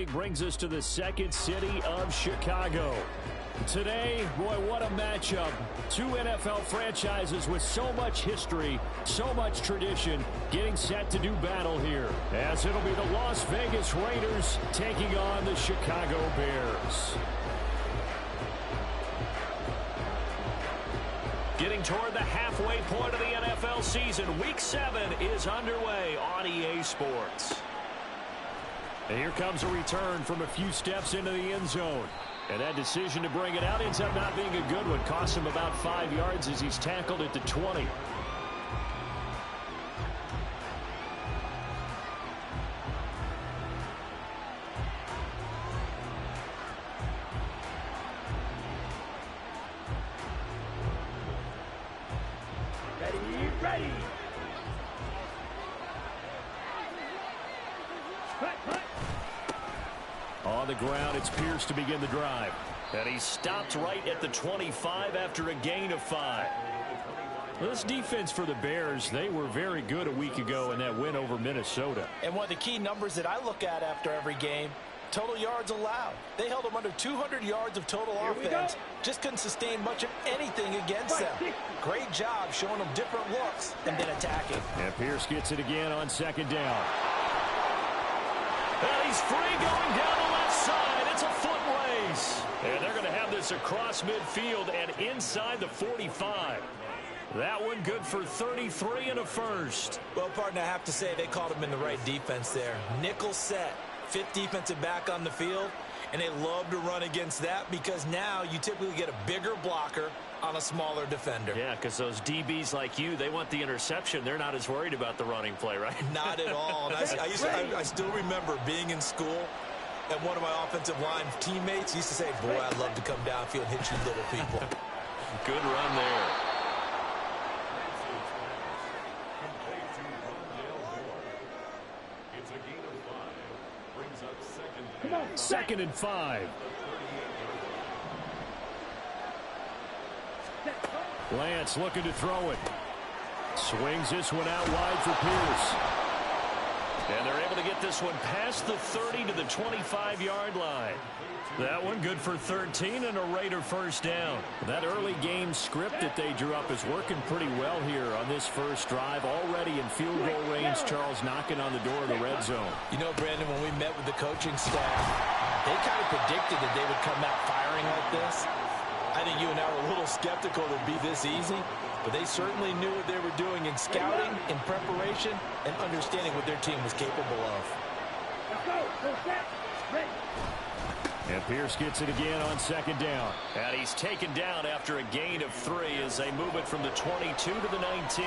League brings us to the second city of Chicago. Today, boy, what a matchup. Two NFL franchises with so much history, so much tradition, getting set to do battle here. As it'll be the Las Vegas Raiders taking on the Chicago Bears. Getting toward the halfway point of the NFL season, Week 7 is underway on EA Sports. And here comes a return from a few steps into the end zone. And that decision to bring it out ends up not being a good one. Costs him about 5 yards as he's tackled at the 20. Ready. On the ground, it's Pierce to begin the drive. And he stopped right at the 25 after a gain of 5. This defense for the Bears, they were very good a week ago in that win over Minnesota. And one of the key numbers that I look at after every game, total yards allowed. They held them under 200 yards of total offense. Just couldn't sustain much of anything against them. Great job showing them different looks and then attacking. And Pierce gets it again on second down. And he's free going down the left side. It's a foot race. And they're going to have this across midfield and inside the 45. That one good for 33 and a first. Well, partner, I have to say they called him in the right defense there. Nickel set. Fifth defensive back on the field, and they love to run against that because now you typically get a bigger blocker on a smaller defender. Yeah, because those DBs like you, they want the interception. They're not as worried about the running play, right? Not at all. And I still remember being in school, and one of my offensive line teammates used to say, boy, I'd love to come downfield and hit you little people. Good run there. Second and 5. Lance looking to throw it. Swings this one out wide for Pierce. And they're able to get this one past the 30 to the 25-yard line. That one good for 13 and a Raider first down. That early game script that they drew up is working pretty well here on this first drive. Already in field goal range, Charles knocking on the door of the red zone. You know, Brandon, when we met with the coaching staff, they kind of predicted that they would come out firing like this. I think you and I were a little skeptical it would be this easy, but they certainly knew what they were doing in scouting, in preparation, and understanding what their team was capable of. Let's go. Full set. Ready. And Pierce gets it again on second down. And he's taken down after a gain of 3 as they move it from the 22 to the 19.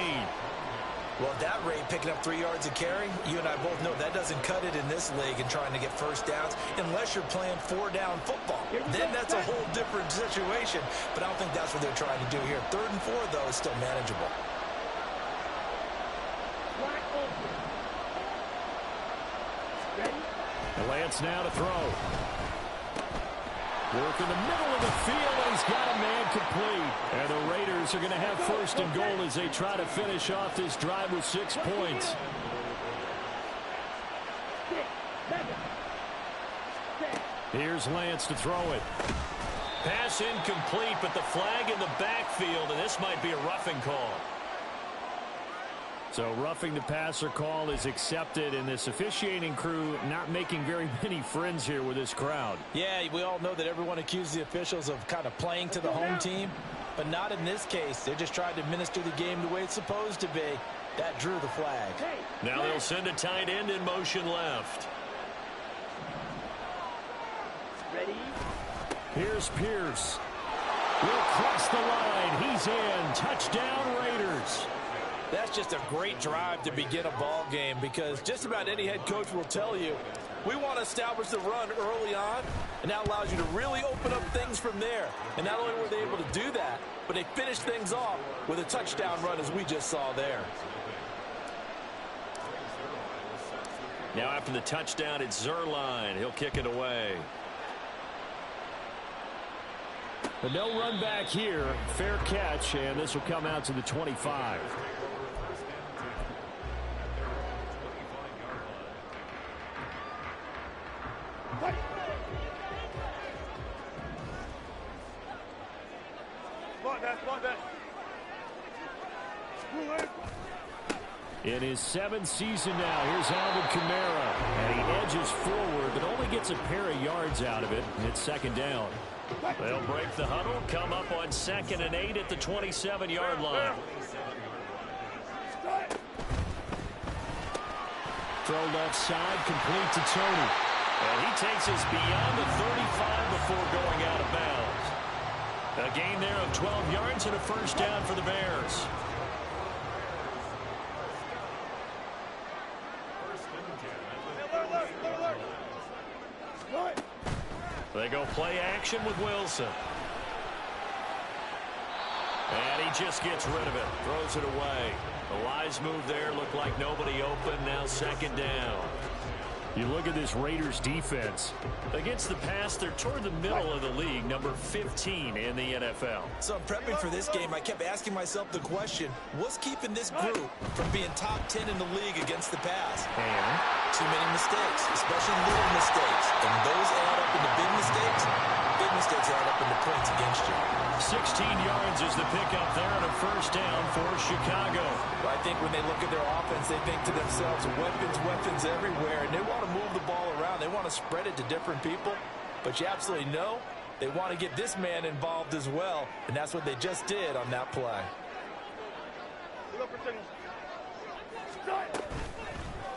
Well, at that rate, picking up 3 yards a carry, you and I both know that doesn't cut it in this league and trying to get first downs unless you're playing 4-down football. Then that's a whole different situation, but I don't think that's what they're trying to do here. 3rd and 4, though, is still manageable. Wide open. Ready. And Lance now to throw. Work in the middle of the field, and he's got a man complete. And the Raiders are going to have first and goal as they try to finish off this drive with 6 points. Here's Lance to throw it. Pass incomplete, but the flag in the backfield, and this might be a roughing call. So roughing the passer call is accepted, and this officiating crew not making very many friends here with this crowd. Yeah, we all know that everyone accuses the officials of kind of playing to the home team, but not in this case. They're just trying to administer the game the way it's supposed to be. That drew the flag. Now they'll send a tight end in motion left. Ready. Here's Pierce. Will cross the line. He's in. Touchdown, Raiders. That's just a great drive to begin a ball game because just about any head coach will tell you, we want to establish the run early on, and that allows you to really open up things from there. And not only were they able to do that, but they finished things off with a touchdown run as we just saw there. Now after the touchdown, it's Zuerlein. He'll kick it away. But no run back here. Fair catch, and this will come out to the 25. Fight. Spot that. In his seventh season now, here's Alvin Kamara. And he edges forward, but only gets a pair of yards out of it. It's second down. They'll break the huddle, come up on 2nd and 8 at the 27-yard line. Throw left side, complete to Tony. And he takes us beyond the 35 before going out of bounds. A gain there of 12 yards and a first down for the Bears. They go play action with Wilson. And he just gets rid of it. Throws it away. The wise move there. Looked like nobody open. Now second down. You look at this Raiders defense. Against the pass, they're toward the middle of the league, number 15 in the NFL. So prepping for this game, I kept asking myself the question, what's keeping this group from being top 10 in the league against the pass? And too many mistakes, especially little mistakes. And those add up into big mistakes. Big mistakes add up into points against you. 16 yards is the pickup there and a first down for Chicago. I think when they look at their offense, they think to themselves, weapons everywhere, and they want to move the ball around. They want to spread it to different people, but you absolutely know they want to get this man involved as well, and that's what they just did on that play.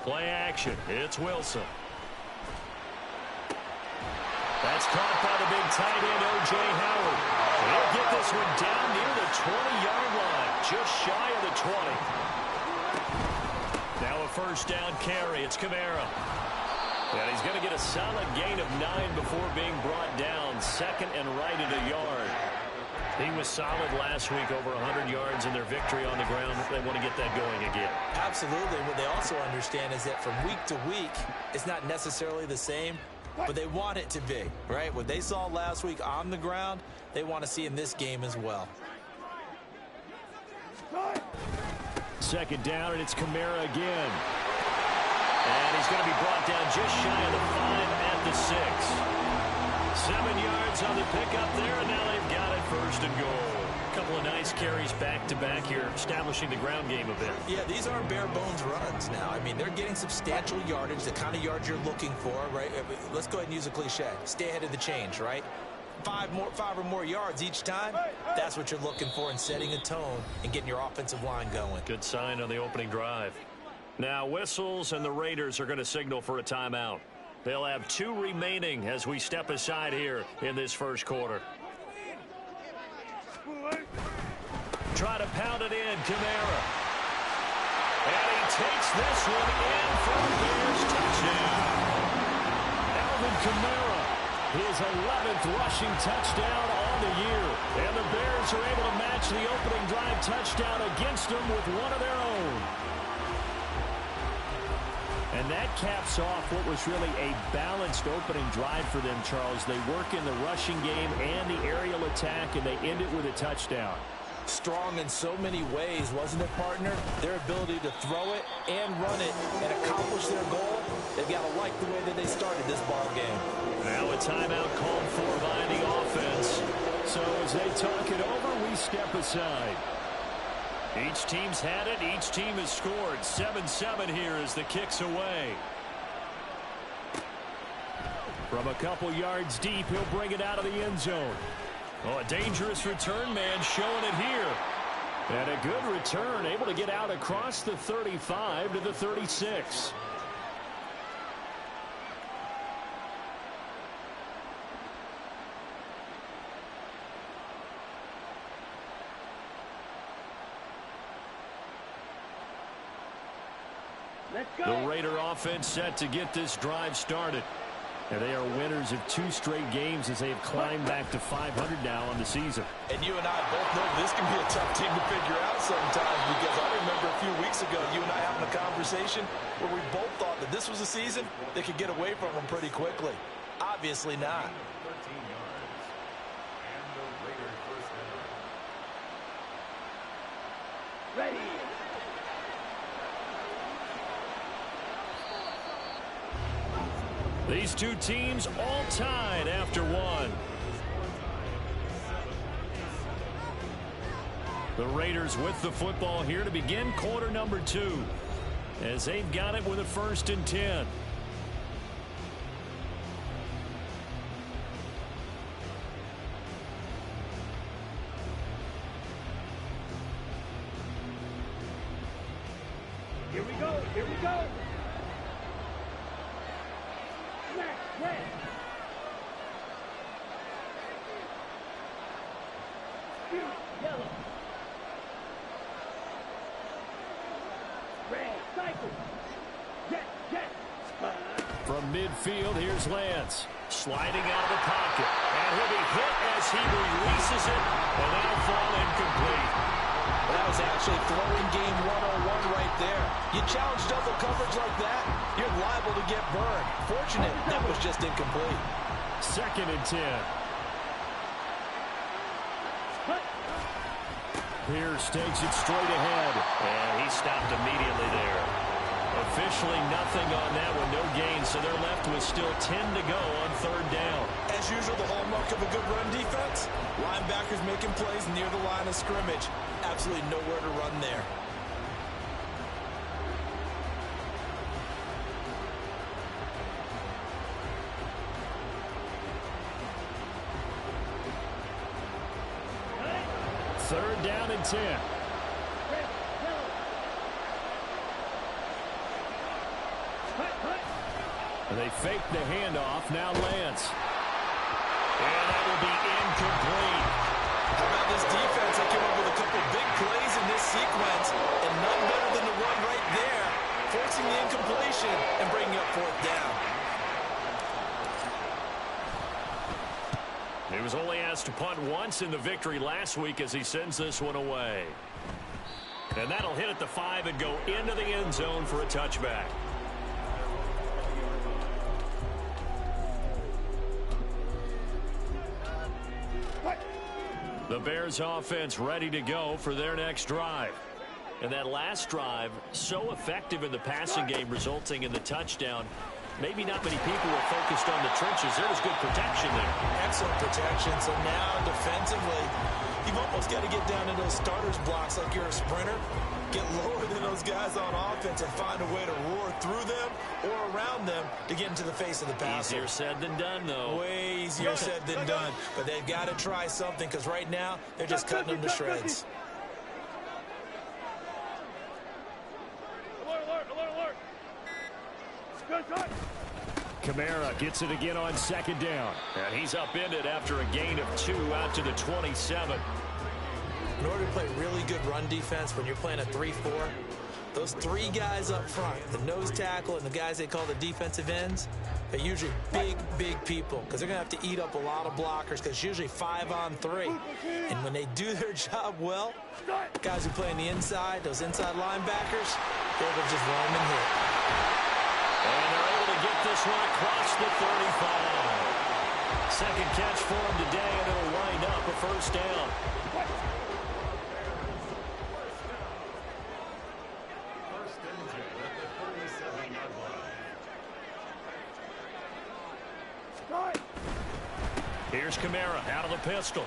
Play action. It's Wilson. That's caught by the big tight end, O.J. Howard. He'll get this one down near the 20-yard line, just shy of the 20. Now a first down carry. It's Kamara. And he's going to get a solid gain of 9 before being brought down. 2nd and right at a yard. He was solid last week, over 100 yards in their victory on the ground. They want to get that going again. Absolutely. What they also understand is that from week to week, it's not necessarily the same, but they want it to be, right? What they saw last week on the ground, they want to see in this game as well. Second down, and it's Kamara again. And he's going to be brought down just shy of the 5 at the 6. 7 yards on the pickup there, and now they've got it first and goal. A couple of nice carries back-to-back here, establishing the ground game a bit. Yeah, these aren't bare-bones runs now. I mean, they're getting substantial yardage, the kind of yards you're looking for, right? Let's go ahead and use a cliche. Stay ahead of the change, right? 5 or more yards each time, that's what you're looking for in setting a tone and getting your offensive line going. Good sign on the opening drive. Now whistles, and the Raiders are going to signal for a timeout. They'll have 2 remaining as we step aside here in this first quarter. Try to pound it in, Kamara. And he takes this one in for the Bears touchdown. Alvin Kamara, his 11th rushing touchdown on the year. And the Bears are able to match the opening drive touchdown against them with one of their own. And that caps off what was really a balanced opening drive for them, Charles. They work in the rushing game and the aerial attack, and they end it with a touchdown. Strong in so many ways, wasn't it, partner? Their ability to throw it and run it and accomplish their goal, they've got to like the way that they started this ball game. Now a timeout called for by the offense. So as they talk it over, we step aside. Each team's had it. Each team has scored. 7-7 here as the kick's away. From a couple yards deep, he'll bring it out of the end zone. Oh, a dangerous return man showing it here. And a good return, able to get out across the 35 to the 36. Let's go. The Raider offense set to get this drive started. And they are winners of 2 straight games as they have climbed back to 500 now on the season. And you and I both know this can be a tough team to figure out sometimes, because I remember a few weeks ago you and I having a conversation where we both thought that this was a season that could get away from them pretty quickly. Obviously not. Ready. These two teams all tied after one. The Raiders with the football here to begin quarter number 2, as they've got it with a 1st and 10. Here we go. Here we go. Red. Yellow. Red. Cycle. Jet. From midfield, here's Lance. Sliding out of the pocket. And he'll be hit as he releases it. And that'll fall incomplete. That was actually throwing game 101 right there. You challenge double coverage like that, you're liable to get burned. Fortunate, that was just incomplete. 2nd and 10. Pierce takes it straight ahead. And he stopped immediately there. Officially nothing on that one, no gain, so they're left with still 10 to go on 3rd down. As usual, the hallmark of a good run defense, linebackers making plays near the line of scrimmage. Absolutely nowhere to run there. Third down and 10. They fake the handoff. Now Lance. And that will be incomplete. How about this defense? They came up with a couple big plays in this sequence, and none better than the run right there, forcing the incompletion and bringing up 4th down. He was only asked to punt once in the victory last week as he sends this one away. And that'll hit at the 5 and go into the end zone for a touchback. The Bears offense ready to go for their next drive. And that last drive, so effective in the passing game, resulting in the touchdown. Maybe not many people were focused on the trenches. There was good protection there. Excellent protection. So now defensively, you've almost got to get down into those starters blocks like you're a sprinter. Get lower than those guys on offense and find a way to roar through them or around them to get into the face of the passer. Easier said than done, though. Way easier said than done. But they've got to try something because right now they're just cutting them to shreds. Alert. Good. Kamara gets it again on 2nd down. And he's upended after a gain of 2 out to the 27. In order to play really good run defense when you're playing a 3-4, those 3 guys up front, the nose tackle and the guys they call the defensive ends, they're usually big people because they're going to have to eat up a lot of blockers because it's usually 5-on-3. And when they do their job well, guys who play on the inside, those inside linebackers, they're able to just run them and hit. And they're able to get this one across the 35. Second catch for him today, and it'll wind up a 1st down. Here's Kamara out of the pistol.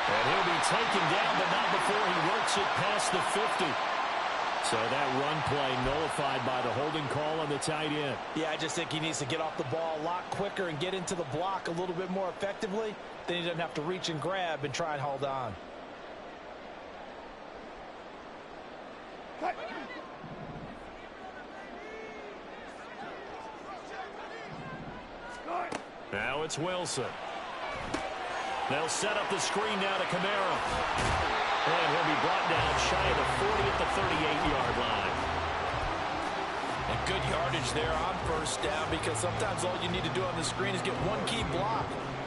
And he'll be taken down, but not before he works it past the 50. So that run play nullified by the holding call on the tight end. Yeah, I just think he needs to get off the ball a lot quicker and get into the block a little bit more effectively. Then he doesn't have to reach and grab and try and hold on. Now it's Wilson. They'll set up the screen now to Kamara. And he'll be brought down shy of the 40 at the 38-yard line. And good yardage there on 1st down because sometimes all you need to do on the screen is get one key block.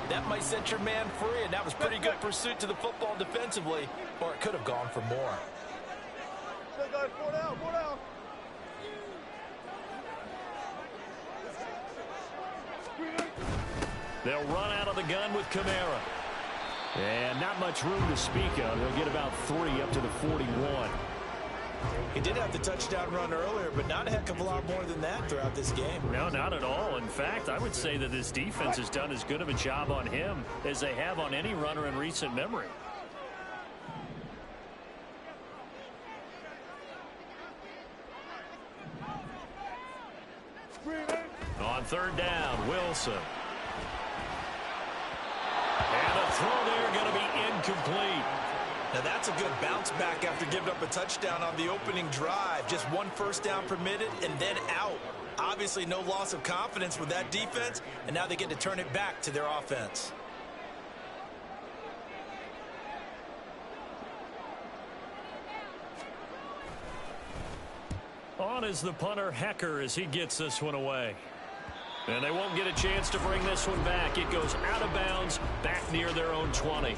That might set your man free, and that was pretty good pursuit to the football defensively, or it could have gone for more. Still got 4 down. They'll run out of the gun with Kamara. And not much room to speak of. They'll get about 3 up to the 41. He did have the touchdown run earlier, but not a heck of a lot more than that throughout this game. No, not at all. In fact, I would say that this defense has done as good of a job on him as they have on any runner in recent memory. On third down, Wilson. And a throw there going to be incomplete. Now that's a good bounce back after giving up a touchdown on the opening drive. Just one first down permitted and then out. Obviously no loss of confidence with that defense, and now they get to turn it back to their offense. On is the punter, Hecker, as he gets this one away. And they won't get a chance to bring this one back. It goes out of bounds, back near their own 20.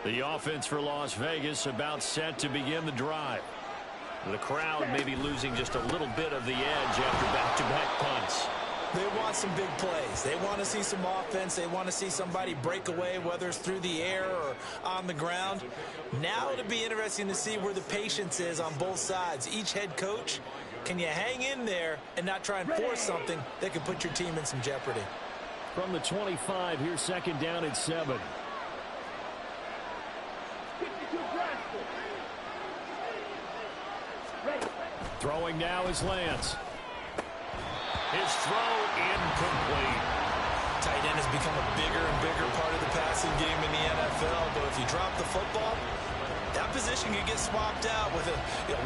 The offense for Las Vegas about set to begin the drive. The crowd may be losing just a little bit of the edge after back-to-back punts. They want some big plays. They want to see some offense. They want to see somebody break away, whether it's through the air or on the ground. Now it'll be interesting to see where the patience is on both sides. Each head coach, can you hang in there and not try and force something that could put your team in some jeopardy? From the 25, here's second down at 7. Throwing now is Lance. His throw incomplete. Tight end has become a bigger and bigger part of the passing game in the NFL, but if you drop the football, that position can get swapped out with a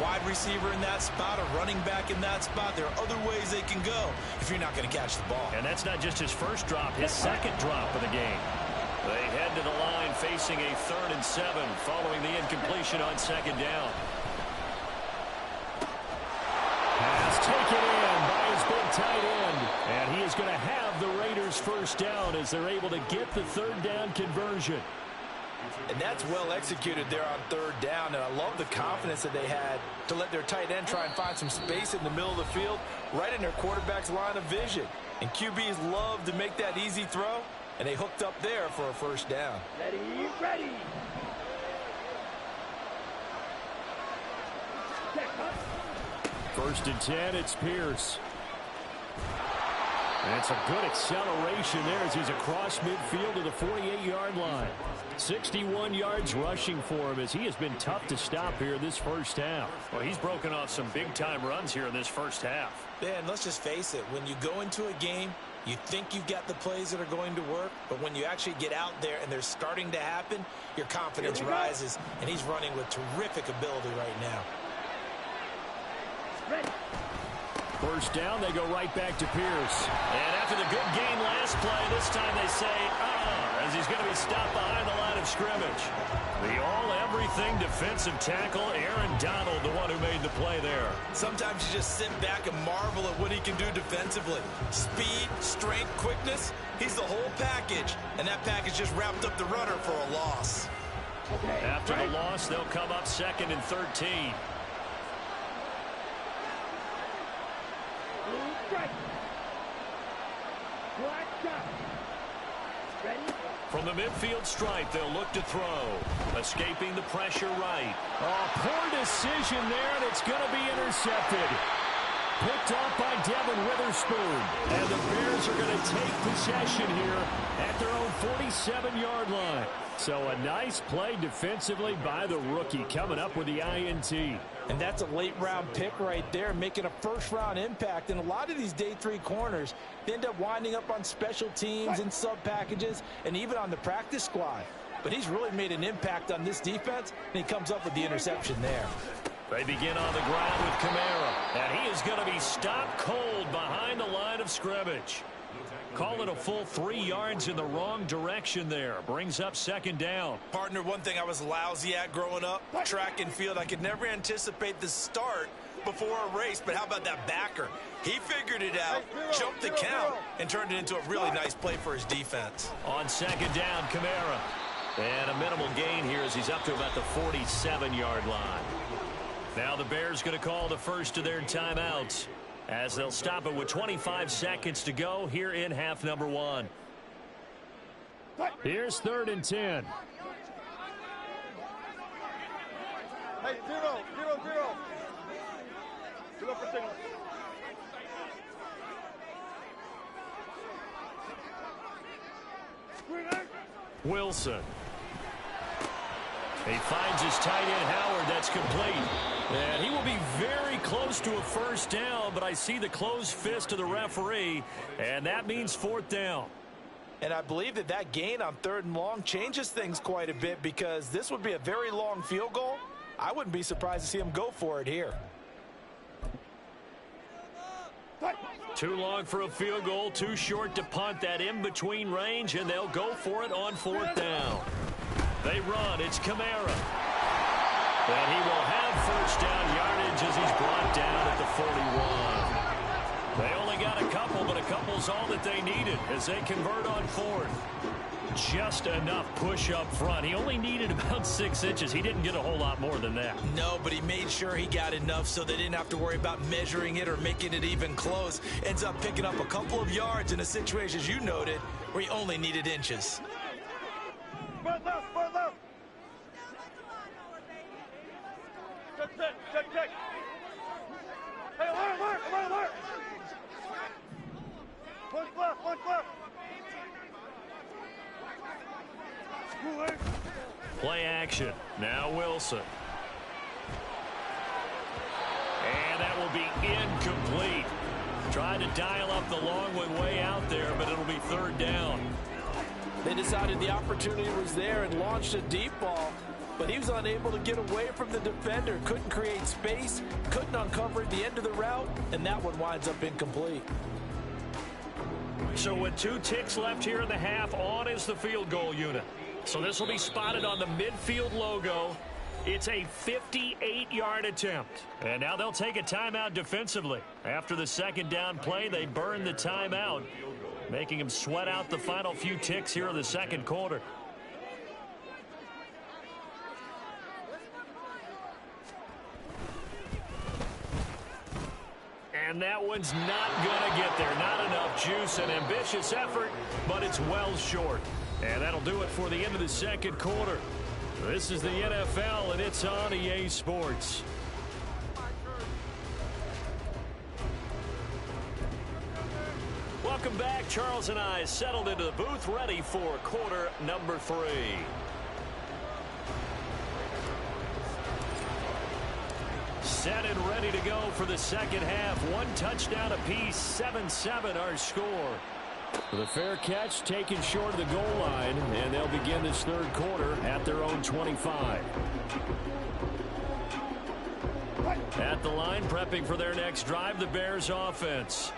wide receiver in that spot, a running back in that spot. There are other ways they can go if you're not going to catch the ball. And that's not just his first drop, his second drop of the game. They head to the line facing a 3rd and 7 following the incompletion on second down. Pass taken in by his big tight end. And he is going to have the Raiders first down as they're able to get the 3rd down conversion. And that's well executed there on 3rd down. And I love the confidence that they had to let their tight end try and find some space in the middle of the field, right in their quarterback's line of vision. And QBs love to make that easy throw, and they hooked up there for a first down. Ready. First and 10, it's Pierce. And it's a good acceleration there as he's across midfield to the 48-yard line. 61 yards rushing for him as he has been tough to stop here this first half. Well, he's broken off some big-time runs here in this first half. Yeah, and let's just face it, when you go into a game, you think you've got the plays that are going to work, but when you actually get out there and they're starting to happen, your confidence rises, and he's running with terrific ability right now. First down, they go right back to Pierce. And after the good game last play, this time they say, as he's going to be stopped behind the line of scrimmage. The all-everything defensive tackle, Aaron Donald, the one who made the play there. Sometimes you just sit back and marvel at what he can do defensively. Speed, strength, quickness, he's the whole package. And that package just wrapped up the runner for a loss. After the loss, they'll come up 2nd and 13. From the midfield stripe, they'll look to throw. Escaping the pressure right. Oh, poor decision there, and it's going to be intercepted. Picked off by Devin Witherspoon. And the Bears are going to take possession here at their own 47-yard line. So a nice play defensively by the rookie coming up with the INT. And that's a late-round pick right there, making a first-round impact. And a lot of these day 3 corners, they end up winding up on special teams and sub-packages and even on the practice squad. But he's really made an impact on this defense, and he comes up with the interception there. They begin on the ground with Kamara, and he is going to be stopped cold behind the line of scrimmage. Call it a full 3 yards in the wrong direction there. Brings up 2nd down. Partner, one thing I was lousy at growing up, track and field, I could never anticipate the start before a race, but how about that backer? He figured it out, jumped the count, and turned it into a really nice play for his defense. On 2nd down, Kamara. And a minimal gain here as he's up to about the 47-yard line. Now the Bears going to call the first of their timeouts as they'll stop it with 25 seconds to go here in half number one. Here's 3rd and 10. Hey, 0, 0, 0. Go for signal. Wilson. He finds his tight end, Howard. That's complete. And he will be very close to a first down, but I see the closed fist of the referee, and that means 4th down. And I believe that gain on 3rd and long changes things quite a bit because this would be a very long field goal. I wouldn't be surprised to see him go for it here. Too long for a field goal, too short to punt. That in-between range, and they'll go for it on 4th down. They run. It's Kamara. And he will have first down yardage as he's brought down at the 41. They only got a couple, but a couple's all that they needed as they convert on 4th. Just enough push up front. He only needed about 6 inches. He didn't get a whole lot more than that. No, but he made sure he got enough so they didn't have to worry about measuring it or making it even close. Ends up picking up a couple of yards in a situation, as you noted, where he only needed inches. Spread left, spread left. Check. Hey, alert. Punch left. Play action. Now Wilson. And that will be incomplete. Tried to dial up the long one way out there, but it'll be 3rd down. They decided the opportunity was there and launched a deep ball, but he was unable to get away from the defender. Couldn't create space, couldn't uncover at the end of the route, and that one winds up incomplete. So with 2 ticks left here in the half, on is the field goal unit. So this will be spotted on the midfield logo. It's a 58-yard attempt. And now they'll take a timeout defensively. After the 2nd down play, they burn the timeout, making them sweat out the final few ticks here in the 2nd quarter. And that one's not going to get there. Not enough juice. An ambitious effort, but it's well short. And that'll do it for the end of the 2nd quarter. This is the NFL, and it's on EA Sports. Welcome back. Charles and I settled into the booth, ready for quarter number 3. Set and ready to go for the 2nd half. 1 touchdown apiece, 7-7 our score. The fair catch taken short of the goal line, and they'll begin this 3rd quarter at their own 25. At the line, prepping for their next drive, the Bears offense.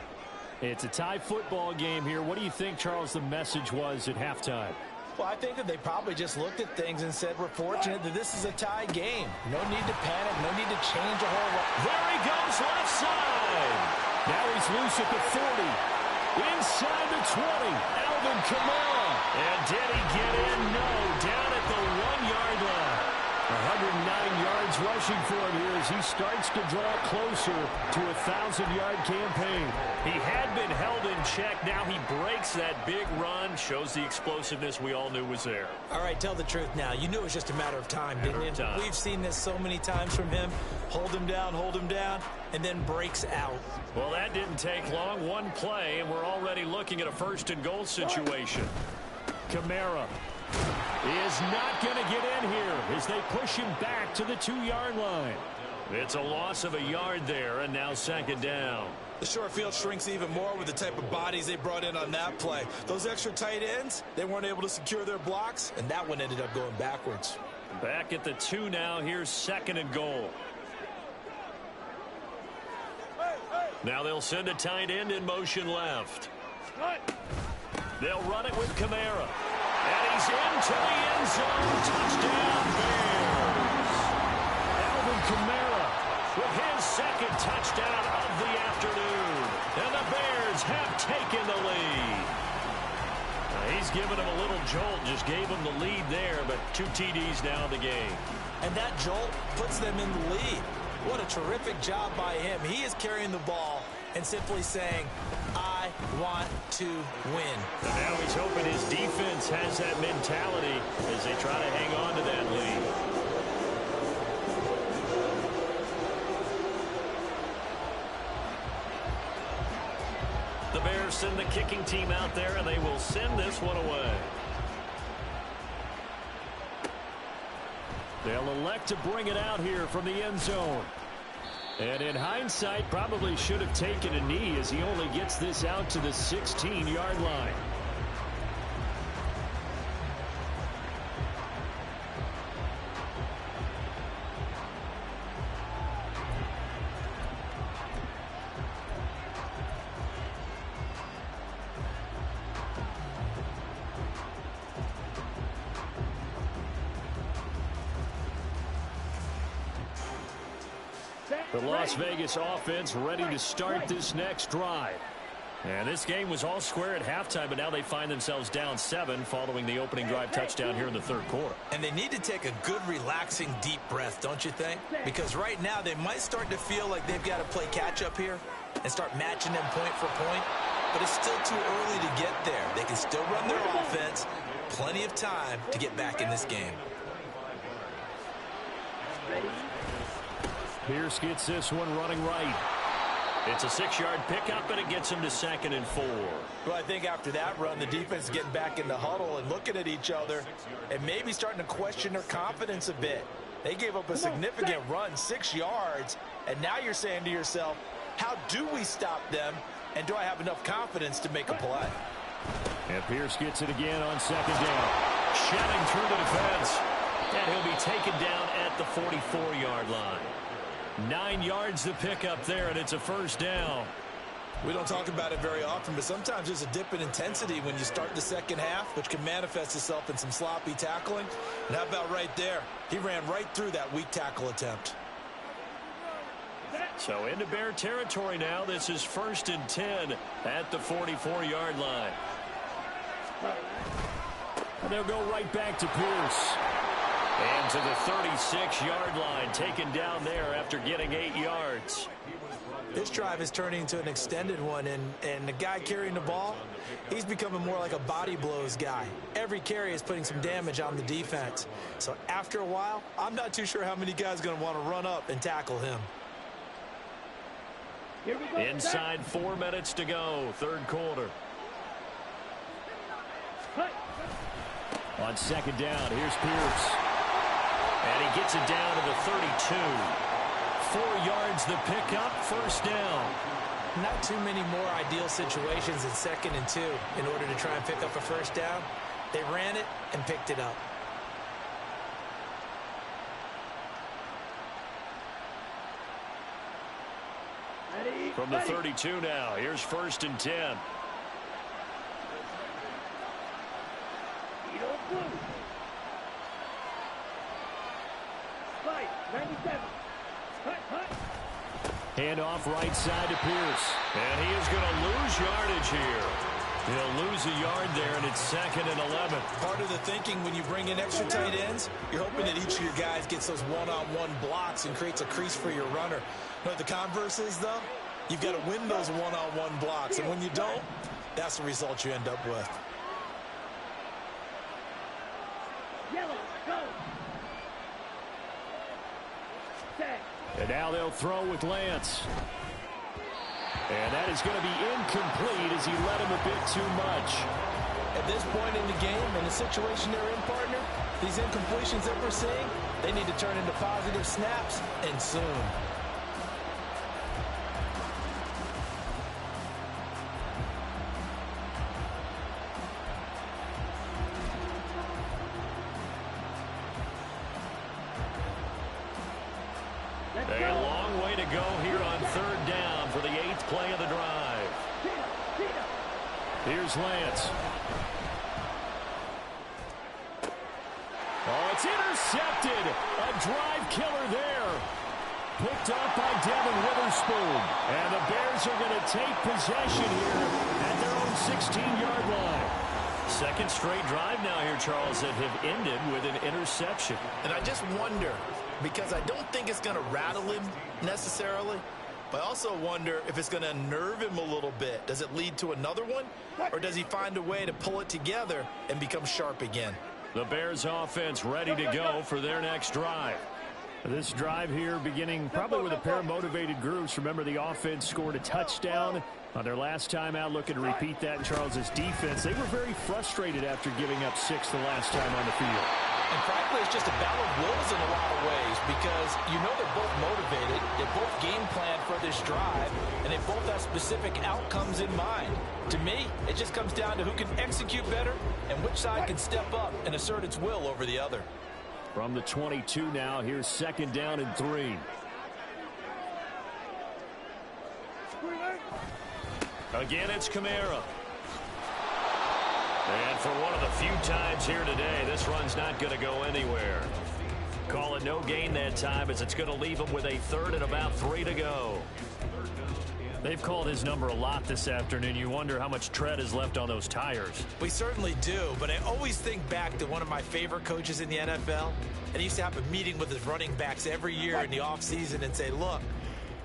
It's a tie football game here. What do you think, Charles, the message was at halftime? Well, I think that they probably just looked at things and said, we're fortunate that this is a tie game. No need to panic, no need to change a whole lot. There he goes, left side. Now he's loose at the 40. Inside the 20, Alvin Kamara. And did he get in? No, down at the 1-yard line. 109 yards rushing for him here as he starts to draw closer to a 1,000-yard campaign. He had been held in check. Now he breaks that big run, shows the explosiveness we all knew was there. All right, tell the truth now. You knew it was just a matter of time, didn't you? We've seen this so many times from him. Hold him down, and then breaks out. Well, that didn't take long. 1 play, and we're already looking at a 1st and goal situation. Kamara is not going to get in here as they push him back to the 2-yard line. It's a loss of a yard there, and now 2nd down. The short field shrinks even more with the type of bodies they brought in on that play. Those extra tight ends, they weren't able to secure their blocks, and that one ended up going backwards. Back at the 2 now. Here's 2nd and goal. Now they'll send a tight end in motion left. They'll run it with Kamara. And he's into the end zone. Touchdown, Bears. Alvin Kamara with his 2nd touchdown of the afternoon. And the Bears have taken the lead. He's given him a little jolt, just gave him the lead there, but 2 TDs now in the game. And that jolt puts them in the lead. What a terrific job by him. He is carrying the ball and simply saying, I want to win. And now he's hoping his defense has that mentality as they try to hang on to that lead. The Bears send the kicking team out there, and they will send this one away. They'll elect to bring it out here from the end zone. And in hindsight, probably should have taken a knee as he only gets this out to the 16-yard line. The Las Vegas offense ready to start this next drive. And this game was all square at halftime, but now they find themselves down 7 following the opening drive touchdown here in the third quarter. And they need to take a good, relaxing, deep breath, don't you think? Because right now they might start to feel like they've got to play catch-up here and start matching them point for point. But it's still too early to get there. They can still run their offense. Plenty of time to get back in this game. Pierce gets this one running right. It's a 6-yard pickup, and it gets him to 2nd and 4. Well, I think after that run, the defense is getting back in the huddle and looking at each other and maybe starting to question their confidence a bit. They gave up a significant run, 6 yards, and now you're saying to yourself, how do we stop them, and do I have enough confidence to make a play? And Pierce gets it again on 2nd down. Shedding through the defense. And he'll be taken down at the 44-yard line. 9 yards to pick up there, and it's a 1st down. We don't talk about it very often, but sometimes there's a dip in intensity when you start the second half, which can manifest itself in some sloppy tackling. And how about right there? He ran right through that weak tackle attempt. So into Bear territory now. This is 1st and 10 at the 44-yard line. And they'll go right back to Pierce. And to the 36-yard line, taken down there after getting 8 yards. This drive is turning into an extended one, and the guy carrying the ball, he's becoming more like a body blows guy. Every carry is putting some damage on the defense. So after a while, I'm not too sure how many guys are going to want to run up and tackle him. Inside 4 minutes to go, third quarter. On 2nd down, here's Pierce. And he gets it down to the 32. 4 yards the pickup, 1st down. Not too many more ideal situations in 2nd and 2 in order to try and pick up a 1st down. They ran it and picked it up. From the 32 now, here's 1st and 10. Handoff right side to Pierce. And he is going to lose yardage here. He'll lose a yard there, and it's 2nd and 11. Part of the thinking when you bring in extra tight ends, you're hoping that each of your guys gets those one-on-one blocks and creates a crease for your runner. But the converse is, though, you've got to win those one-on-one blocks. And when you don't, that's the result you end up with. And now they'll throw with Lance. And that is going to be incomplete as he led him a bit too much. At this point in the game, in the situation they're in, partner, these incompletions that we're seeing, they need to turn into positive snaps, and soon. A long way to go here on 3rd down for the 8th play of the drive. Here's Lance. Oh, it's intercepted. A drive killer there. Picked up by Devin Witherspoon. And the Bears are going to take possession here at their own 16-yard line. Second straight drive now here, Charles, that have ended with an interception. And I just wonder, because I don't think it's going to rattle him necessarily, but I also wonder if it's going to unnerve him a little bit. Does it lead to another one, or does he find a way to pull it together and become sharp again? The Bears offense ready to go for their next drive. This drive here beginning probably with a pair of motivated groups. Remember, the offense scored a touchdown on their last time out, looking to repeat that in Charles's defense. They were very frustrated after giving up 6 the last time on the field. And frankly, it's just a battle of wills in a lot of ways, because you know they're both motivated, they both game plan for this drive, and they both have specific outcomes in mind. To me, it just comes down to who can execute better and which side can step up and assert its will over the other. From the 22 now, here's 2nd down and 3. Again, it's Kamara. And for one of the few times here today, this run's not going to go anywhere. Call it no gain that time, as it's going to leave him with a 3rd and about 3 to go. They've called his number a lot this afternoon. You wonder how much tread is left on those tires. We certainly do, but I always think back to one of my favorite coaches in the NFL. And he used to have a meeting with his running backs every year in the offseason and say, look,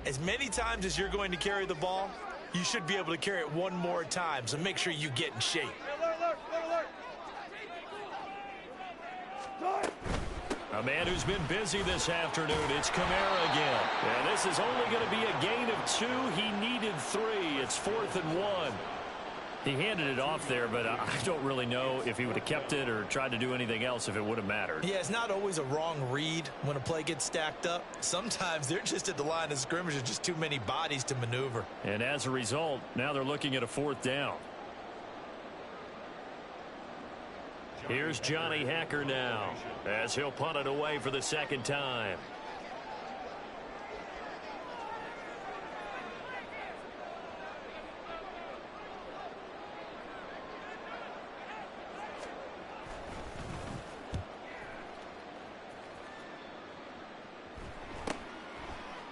as many times as you're going to carry the ball, you should be able to carry it one more time, so make sure you get in shape. A man who's been busy this afternoon, it's Kamara again. And this is only going to be a gain of 2. He needed 3. It's 4th and 1. He handed it off there, but I don't really know if he would have kept it or tried to do anything else if it would have mattered. Yeah, it's not always a wrong read when a play gets stacked up. Sometimes they're just at the line of scrimmage with just too many bodies to maneuver. And as a result, now they're looking at a 4th down. Here's Johnny Hacker now, as he'll punt it away for the 2nd time.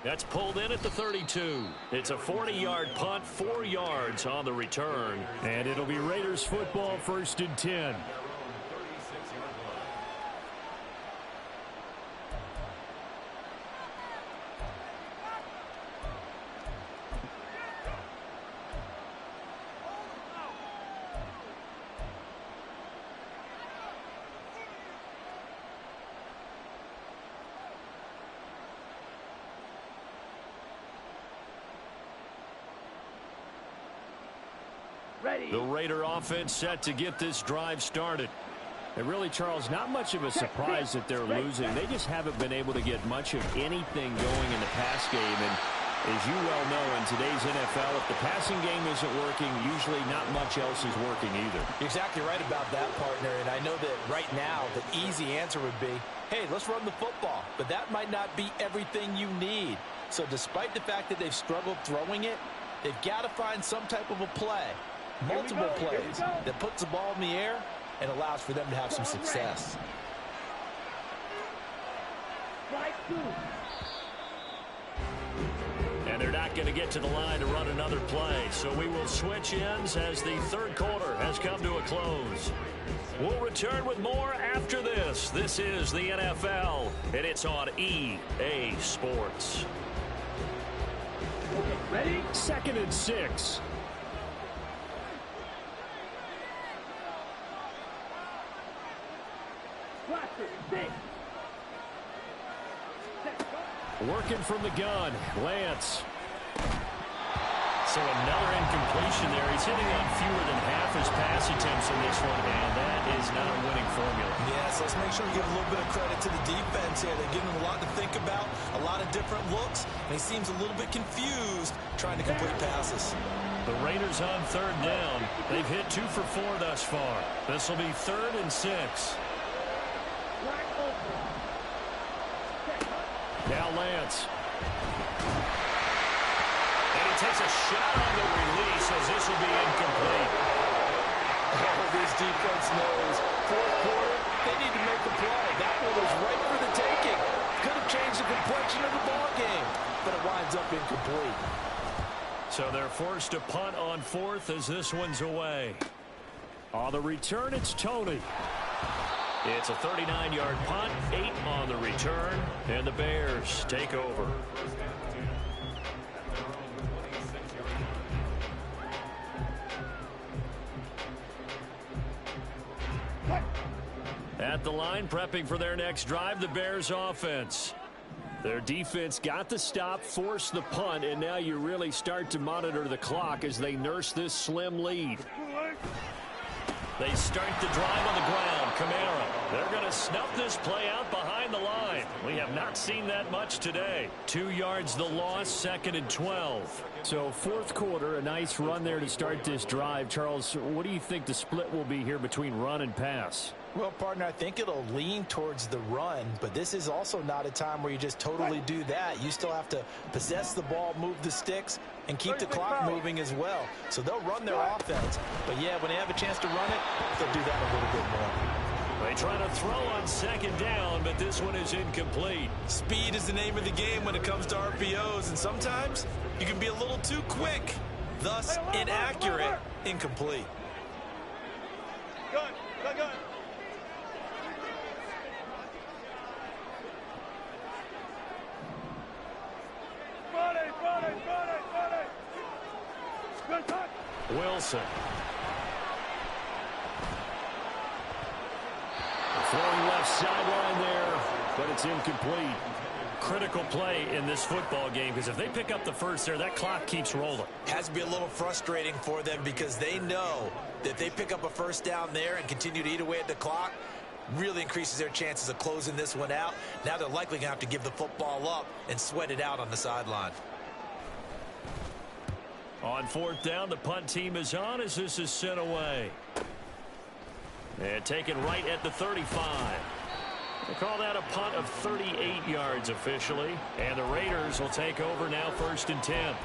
That's pulled in at the 32. It's a 40-yard punt, 4 yards on the return. And it'll be Raiders football, 1st and 10. The Raider offense set to get this drive started. And really, Charles, not much of a surprise that they're losing. They just haven't been able to get much of anything going in the pass game. And as you well know, in today's NFL, if the passing game isn't working, usually not much else is working either. You're exactly right about that, partner. And I know that right now the easy answer would be, hey, let's run the football. But that might not be everything you need. So despite the fact that they've struggled throwing it, they've got to find some type of a play. Multiple plays that puts the ball in the air and allows for them to have some success. And they're not going to get to the line to run another play. So we will switch ends as the 3rd quarter has come to a close. We'll return with more after this. This is the NFL, and it's on EA Sports. Ready? 2nd and 6. Working from the gun, Lance. So another incompletion there. He's hitting on fewer than half his pass attempts in this one, and that is not a winning formula. Yes, let's make sure we give a little bit of credit to the defense here. They're giving him a lot to think about, a lot of different looks, and he seems a little bit confused trying to complete passes. The Raiders on 3rd down. They've hit 2 for 4 thus far. This will be 3rd and 6. Now Lance. And he takes a shot on the release as this will be incomplete. Oh, this defense knows. 4th quarter, they need to make a play. That one was right for the taking. Could have changed the complexion of the ball game, but it winds up incomplete. So they're forced to punt on 4th as this one's away. On the return, it's Tony. It's a 39-yard punt, 8 on the return, and the Bears take over. At the line, prepping for their next drive, the Bears offense. Their defense got the stop, forced the punt, and now you really start to monitor the clock as they nurse this slim lead. They start the drive on the ground. Kamara. They're going to snuff this play out behind the line. We have not seen that much today. 2 yards the loss, 2nd and 12. So fourth quarter, a nice run there to start this drive. Charles, what do you think the split will be here between run and pass? Well, partner, I think it'll lean towards the run, but this is also not a time where you just totally do that. You still have to possess the ball, move the sticks, and keep the clock moving as well. So they'll run their offense. But, yeah, when they have a chance to run it, they'll do that a little bit more. They try to throw on 2nd down, but this one is incomplete. Speed is the name of the game when it comes to RPOs, and sometimes you can be a little too quick, thus inaccurate, incomplete. Good. Wilson. Throwing left sideline there, but it's incomplete. Critical play in this football game, because if they pick up the first there, that clock keeps rolling. Has to be a little frustrating for them because they know that if they pick up a first down there and continue to eat away at the clock, really increases their chances of closing this one out. Now they're likely going to have to give the football up and sweat it out on the sideline. On 4th down, the punt team is on as this is sent away. And taken right at the 35. They call that a punt of 38 yards officially. And the Raiders will take over now, 1st and 10.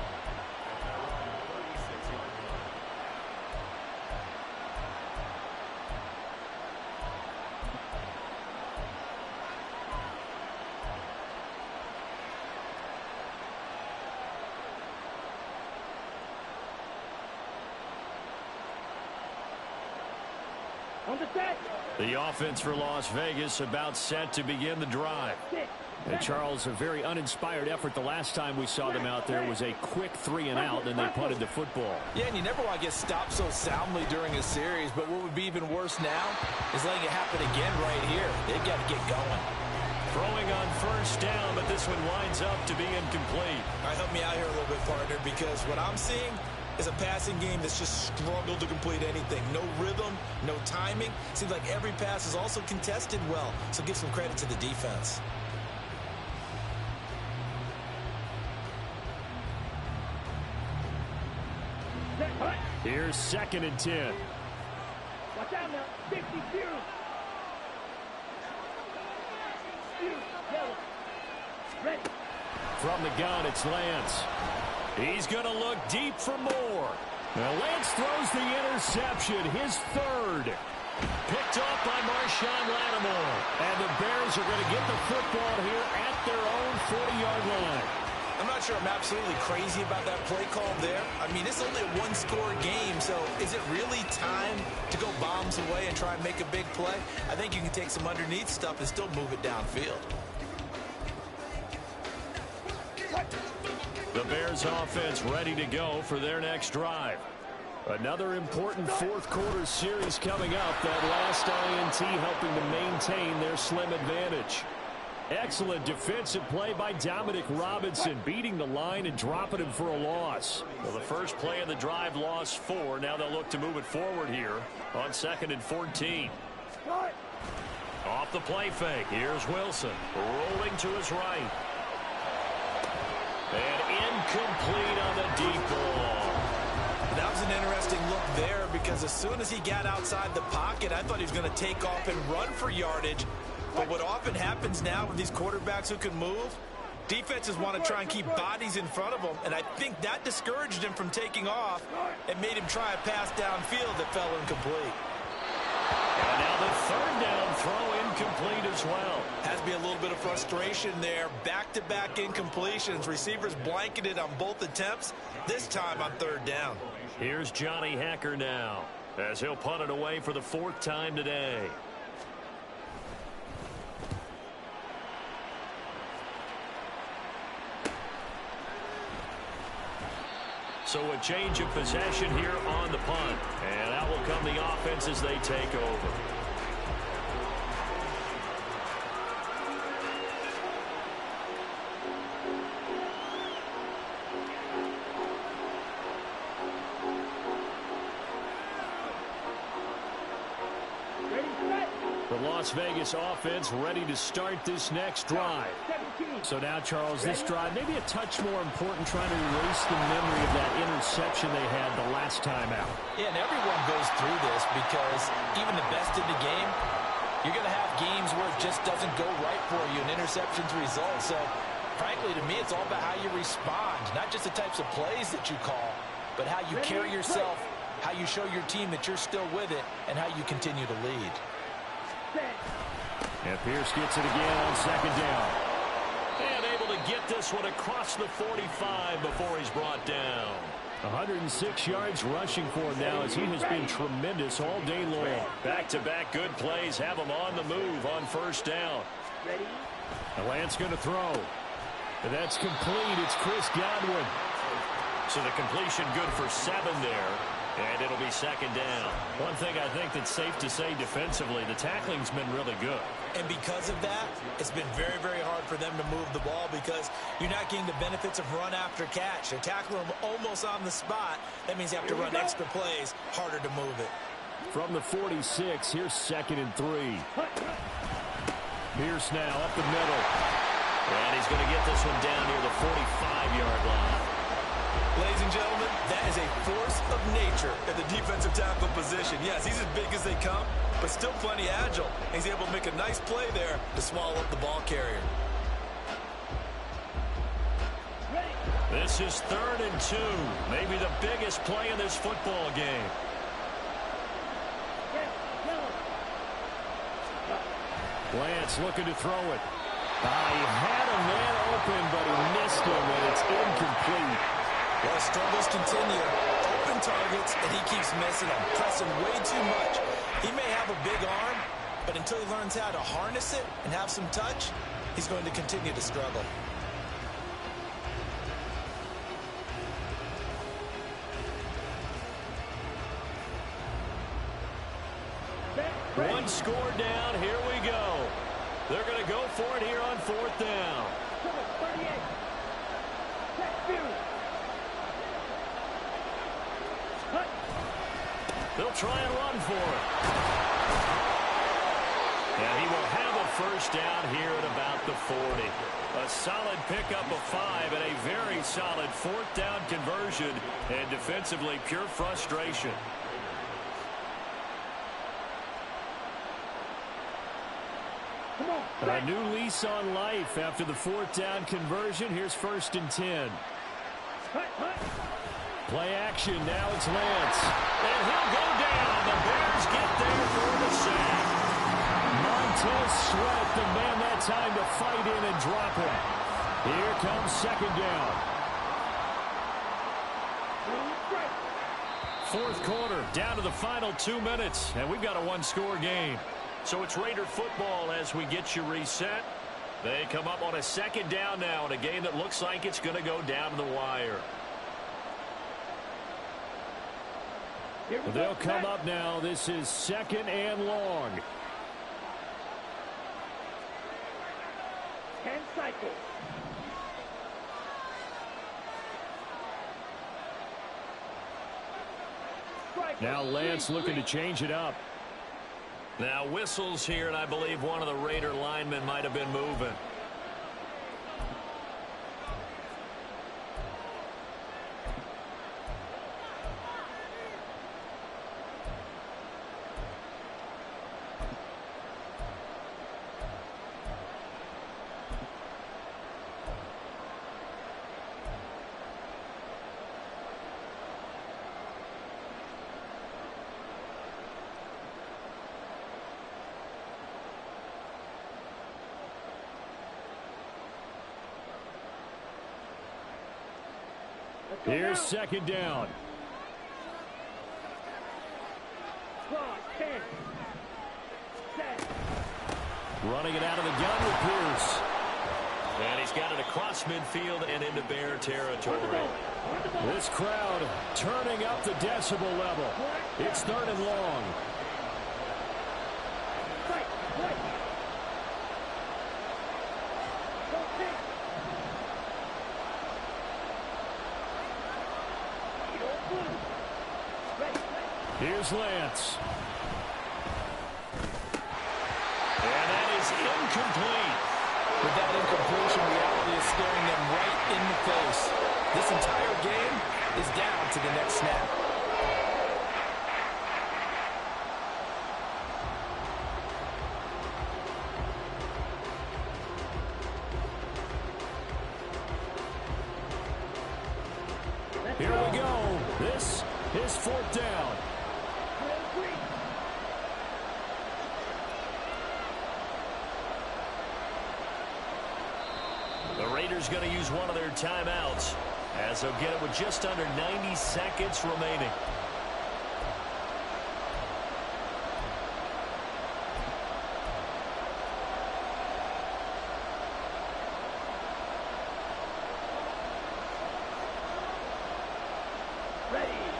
The offense for Las Vegas about set to begin the drive. And Charles, a very uninspired effort the last time we saw them out there was a quick 3 and out, and they punted the football. Yeah, and you never want to get stopped so soundly during a series, but what would be even worse now is letting it happen again right here. They've got to get going. Throwing on 1st down, but this one winds up to be incomplete. All right, help me out here a little bit, partner, because what I'm seeing is a passing game that's just struggled to complete anything. No rhythm, no timing. Seems like every pass is also contested well, so give some credit to the defense. Here's 2nd and 10. Watch out now. 52. Ready. From the gun, it's Lance. He's going to look deep for more. Now Lance throws the interception, his 3rd. Picked off by Marshawn Lattimore. And the Bears are going to get the football here at their own 40-yard line. I'm not sure I'm absolutely crazy about that play call there. I mean, it's only a 1-score game, so is it really time to go bombs away and try and make a big play? I think you can take some underneath stuff and still move it downfield. The Bears offense ready to go for their next drive. Another important fourth quarter series coming up. That last INT helping to maintain their slim advantage. Excellent defensive play by Dominic Robinson, beating the line and dropping him for a loss. Well, the first play of the drive lost 4. Now they'll look to move it forward here on 2nd and 14. Off the play fake. Here's Wilson rolling to his right. And incomplete on the deep ball. That was an interesting look there because as soon as he got outside the pocket, I thought he was going to take off and run for yardage. But what often happens now with these quarterbacks who can move, defenses want to try and keep bodies in front of them, and I think that discouraged him from taking off and made him try a pass downfield that fell incomplete. And now the 3rd down throw incomplete as well. Has to be a little bit of frustration there. Back-to-back incompletions. Receivers blanketed on both attempts, this time on 3rd down. Here's Johnny Hacker now. as he'll punt it away for the 4th time today. So a change of possession here on the punt. And out will come the offense as they take over. The Las Vegas offense ready to start this next drive. So now, Charles, this drive maybe a touch more important, trying to erase the memory of that interception they had the last time out. Yeah, and everyone goes through this because even the best in the game, you're going to have games where it just doesn't go right for you and interceptions result. So, frankly, to me, it's all about how you respond, not just the types of plays that you call, but how you carry yourself, how you show your team that you're still with it, and how you continue to lead. And Pierce gets it again on 2nd down. And able to get this one across the 45 before he's brought down. 106 yards rushing for him now as he has been tremendous all day long. Back-to-back good plays have him on the move on 1st down. And Lance going to throw. And that's complete. It's Chris Godwin. So the completion good for 7 there. And it'll be 2nd down. One thing I think that's safe to say defensively, the tackling's been really good. And because of that, it's been very, very hard for them to move the ball because you're not getting the benefits of run after catch. They're tackling them almost on the spot. That means you have to run extra plays, harder to move it. From the 46, here's 2nd and 3. Pierce now up the middle. And he's going to get this one down near the 45-yard line. Ladies and gentlemen, that is a force of nature at the defensive tackle position. Yes, he's as big as they come, but still plenty agile. He's able to make a nice play there to swallow up the ball carrier. This is 3rd and 2. Maybe the biggest play in this football game. Lance looking to throw it. He had a man open, but he missed him, and it's incomplete. Well, struggles continue. Open targets, and he keeps missing them, pressing way too much. He may have a big arm, but until he learns how to harness it and have some touch, he's going to continue to struggle. One score down. Here we go. They're going to go for it here on 4th down. They'll try and run for it. And he will have a 1st down here at about the 40. A solid pickup of 5 and a very solid 4th down conversion. And defensively, pure frustration. A new lease on life after the 4th down conversion. Here's 1st and 10. Play action. Now it's Lance. And he'll go down. The Bears get there for the sack. Montez Sweat, the man that time to fight in and drop him. Here comes 2nd down. 4th quarter, down to the final 2 minutes. And we've got a 1-score game. So it's Raider football as we get you reset. They come up on a 2nd down now in a game that looks like it's going to go down to the wire. They'll come up now. This is 2nd and long. 10 cycles. Now Lance looking to change it up. Now whistles here, and I believe one of the Raider linemen might have been moving. Here's 2nd down. Clock, 10. Set. Running it out of the gun with Pierce. And he's got it across midfield and into Bear territory. This crowd turning up the decibel level. It's 3rd and long. Right, right. Go, 6. Here's Lance. And that is incomplete. With that incompletion, reality is staring them right in the face. This entire game is down to the next snap. Here we go. This is 4th down. The Raiders going to use one of their timeouts as they'll get it with just under 90 seconds remaining.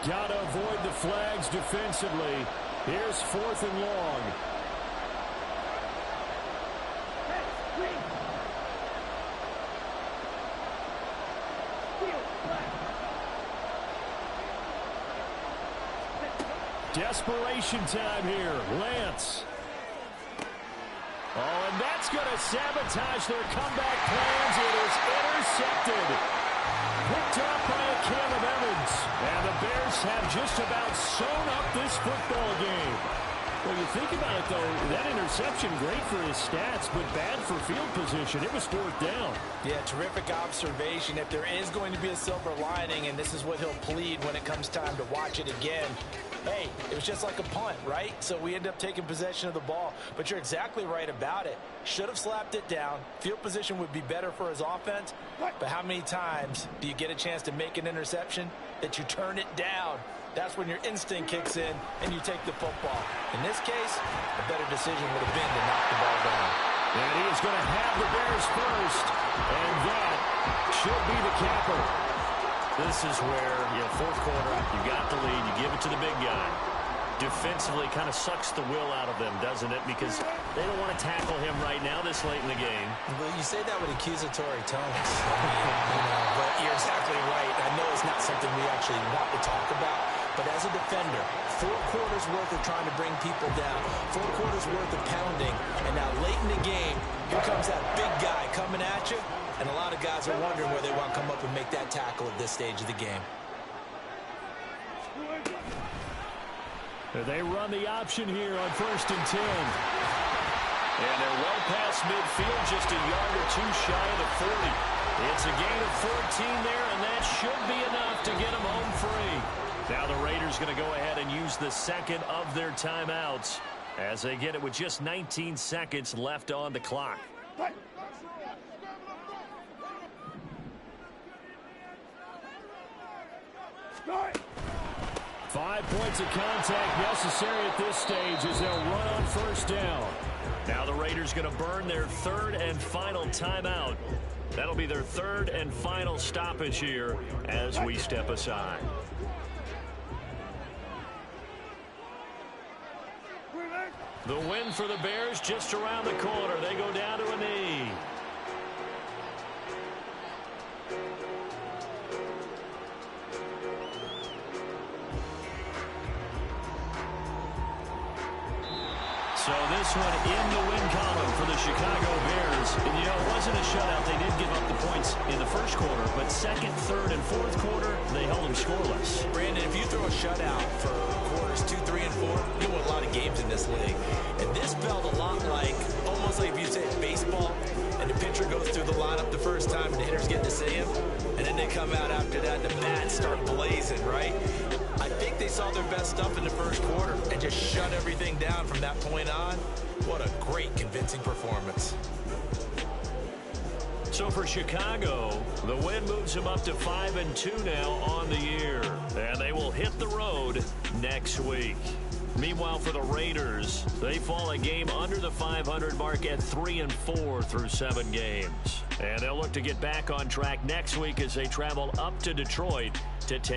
Got to avoid the flags defensively. Here's 4th and long. Desperation time here. Lance. Oh, and that's going to sabotage their comeback plans. It is intercepted. Picked up by a Caleb Evans. And the Bears have just about sewn up this football game. Well, you think about it, though, that interception, great for his stats, but bad for field position. It was 4th down. Yeah, terrific observation. If there is going to be a silver lining, and this is what he'll plead when it comes time to watch it again, hey, it was just like a punt, right? So we end up taking possession of the ball. But you're exactly right about it. Should have slapped it down. Field position would be better for his offense. But how many times do you get a chance to make an interception that you turn it down? That's when your instinct kicks in and you take the football. In this case, a better decision would have been to knock the ball down. And he is going to have the Bears first. And that should be the capper. This is where, 4th quarter, you got the lead, you give it to the big guy. Defensively kind of sucks the will out of them, doesn't it? Because they don't want to tackle him right now this late in the game. Well, you say that with accusatory tones. But you're exactly right. I know it's not something we actually want to talk about. But as a defender, 4 quarters worth of trying to bring people down, 4 quarters worth of pounding, and now late in the game, here comes that big guy coming at you. And a lot of guys are wondering where they want to come up and make that tackle at this stage of the game. They run the option here on 1st and 10. And they're well past midfield, just a yard or 2 shy of the 40. It's a gain of 14 there, and that should be enough to get them home free. Now the Raiders going to go ahead and use the second of their timeouts as they get it with just 19 seconds left on the clock. 5 points of contact necessary at this stage as they'll run on 1st down. Now the Raiders going to burn their 3rd and final timeout. That'll be their 3rd and final stoppage here as we step aside. The win for the Bears just around the corner. They go down to a knee. So this one in the win column for the Chicago Bears. And, it wasn't a shutout. They did give up the points in the 1st quarter. But 2nd, 3rd, and 4th quarter, they held them scoreless. Brandon, if you throw a shutout for quarters 2, 3, and 4, you win a lot of games in this league. And this felt a lot like, almost like if you say baseball, and the pitcher goes through the lineup the first time, and the hitters get to see him, and then they come out after that, and the bats start blazing, right? I think they saw their best stuff in the 1st quarter and just shut everything down from that point on. What a great, convincing performance. So for Chicago, the win moves them up to 5-2 now on the year. And they will hit the road next week. Meanwhile, for the Raiders, they fall a game under the 500 mark at 3-4 through 7 games. And they'll look to get back on track next week as they travel up to Detroit to take